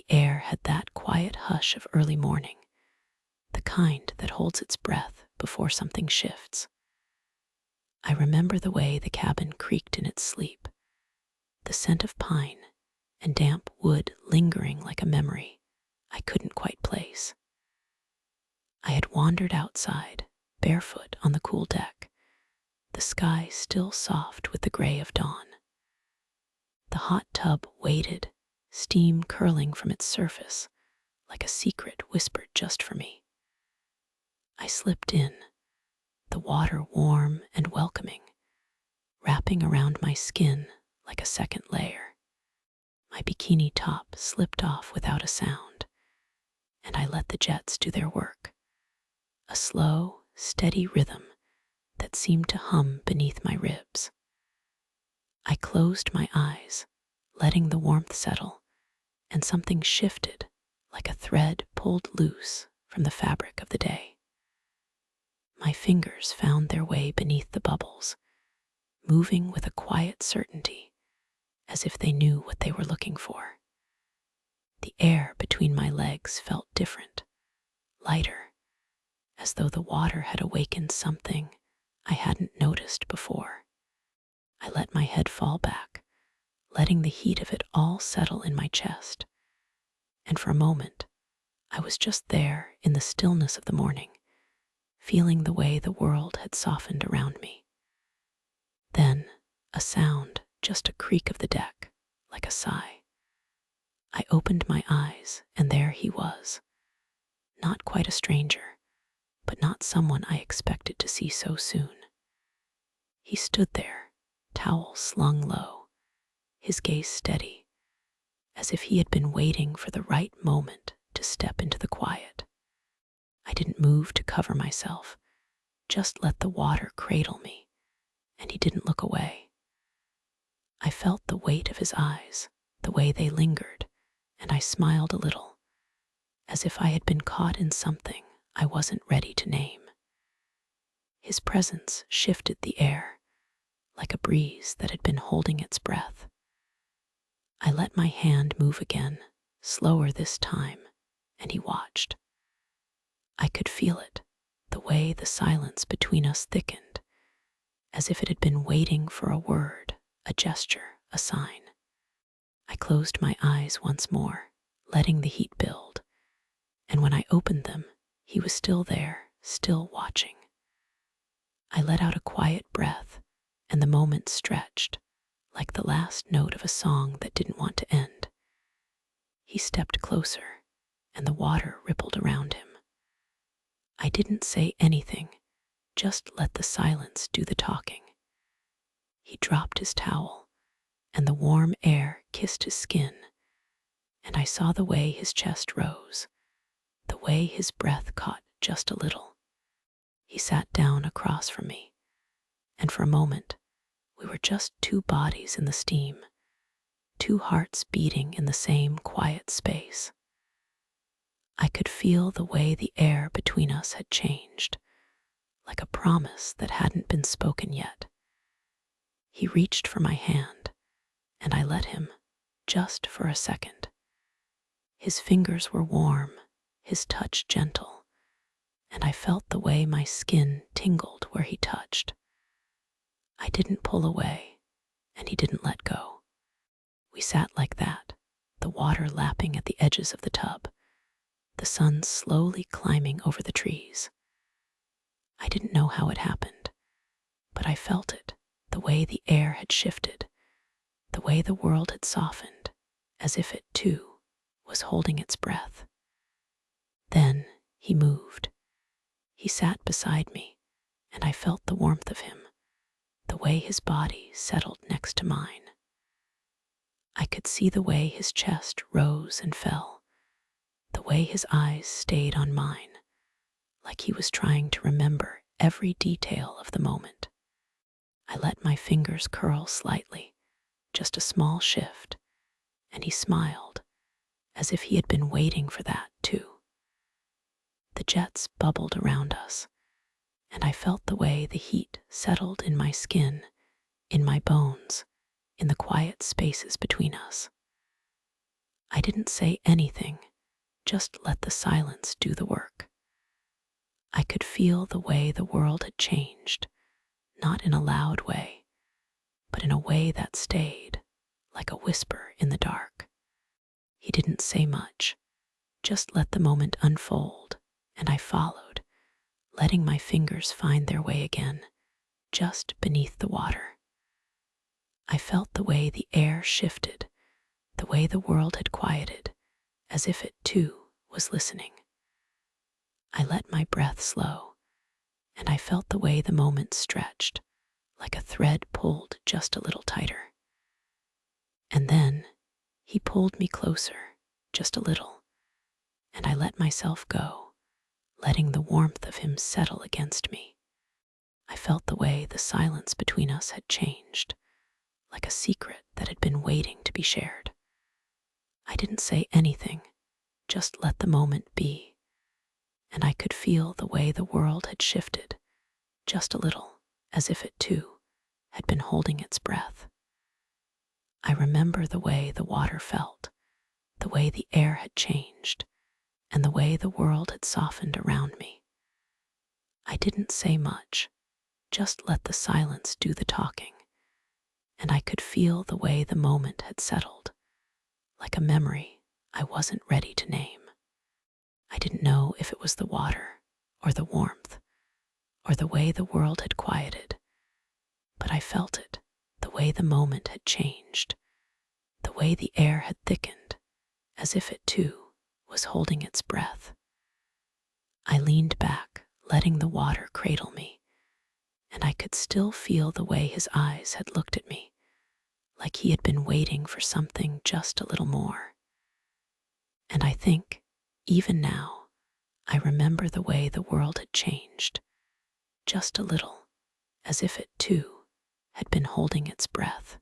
air had that quiet hush of early morning, the kind that holds its breath before something shifts. I remember the way the cabin creaked in its sleep, the scent of pine and damp wood lingering like a memory I couldn't quite place. I had wandered outside, barefoot on the cool deck, the sky still soft with the gray of dawn. The hot tub waited, steam curling from its surface, like a secret whispered just for me. I slipped in, the water warm and welcoming, wrapping around my skin like a second layer. My bikini top slipped off without a sound, and I let the jets do their work, a slow, steady rhythm that seemed to hum beneath my ribs. I closed my eyes, letting the warmth settle, and something shifted like a thread pulled loose from the fabric of the day. My fingers found their way beneath the bubbles, moving with a quiet certainty, as if they knew what they were looking for. The air between my legs felt different, lighter, as though the water had awakened something I hadn't noticed before. I let my head fall back, letting the heat of it all settle in my chest. And for a moment, I was just there in the stillness of the morning, feeling the way the world had softened around me. Then, a sound, just a creak of the deck, like a sigh. I opened my eyes, and there he was. Not quite a stranger, but not someone I expected to see so soon. He stood there, towel slung low, his gaze steady, as if he had been waiting for the right moment to step into the quiet. I didn't move to cover myself, just let the water cradle me, and he didn't look away. I felt the weight of his eyes, the way they lingered, and I smiled a little, as if I had been caught in something I wasn't ready to name. His presence shifted the air, like a breeze that had been holding its breath. I let my hand move again, slower this time, and he watched. I could feel it, the way the silence between us thickened, as if it had been waiting for a word, a gesture, a sign. I closed my eyes once more, letting the heat build, and when I opened them, he was still there, still watching. I let out a quiet breath, and the moment stretched, like the last note of a song that didn't want to end. He stepped closer, and the water rippled around him. I didn't say anything, just let the silence do the talking. He dropped his towel, and the warm air kissed his skin, and I saw the way his chest rose, the way his breath caught just a little. He sat down across from me, and for a moment, we were just two bodies in the steam, two hearts beating in the same quiet space. I could feel the way the air between us had changed, like a promise that hadn't been spoken yet. He reached for my hand, and I let him, just for a second. His fingers were warm, his touch gentle, and I felt the way my skin tingled where he touched. I didn't pull away, and he didn't let go. We sat like that, the water lapping at the edges of the tub, the sun slowly climbing over the trees. I didn't know how it happened, but I felt it, the way the air had shifted, the way the world had softened, as if it, too, was holding its breath. Then he moved. He sat beside me, and I felt the warmth of him, the way his body settled next to mine. I could see the way his chest rose and fell, the way his eyes stayed on mine, like he was trying to remember every detail of the moment. I let my fingers curl slightly, just a small shift, and he smiled, as if he had been waiting for that too. The jets bubbled around us, and I felt the way the heat settled in my skin, in my bones, in the quiet spaces between us. I didn't say anything, just let the silence do the work. I could feel the way the world had changed, not in a loud way, but in a way that stayed, like a whisper in the dark. He didn't say much, just let the moment unfold, and I followed, letting my fingers find their way again, just beneath the water. I felt the way the air shifted, the way the world had quieted, as if it too was listening. I let my breath slow, and I felt the way the moment stretched, like a thread pulled just a little tighter. And then he pulled me closer, just a little, and I let myself go, letting the warmth of him settle against me. I felt the way the silence between us had changed, like a secret that had been waiting to be shared. I didn't say anything, just let the moment be, and I could feel the way the world had shifted, just a little, as if it too had been holding its breath. I remember the way the water felt, the way the air had changed, and the way the world had softened around me. I didn't say much, just let the silence do the talking, and I could feel the way the moment had settled, like a memory I wasn't ready to name. I didn't know if it was the water, or the warmth, or the way the world had quieted, but I felt it, the way the moment had changed, the way the air had thickened, as if it too was holding its breath. I leaned back, letting the water cradle me, and I could still feel the way his eyes had looked at me, like he had been waiting for something just a little more. And I think, even now, I remember the way the world had changed, just a little, as if it too had been holding its breath.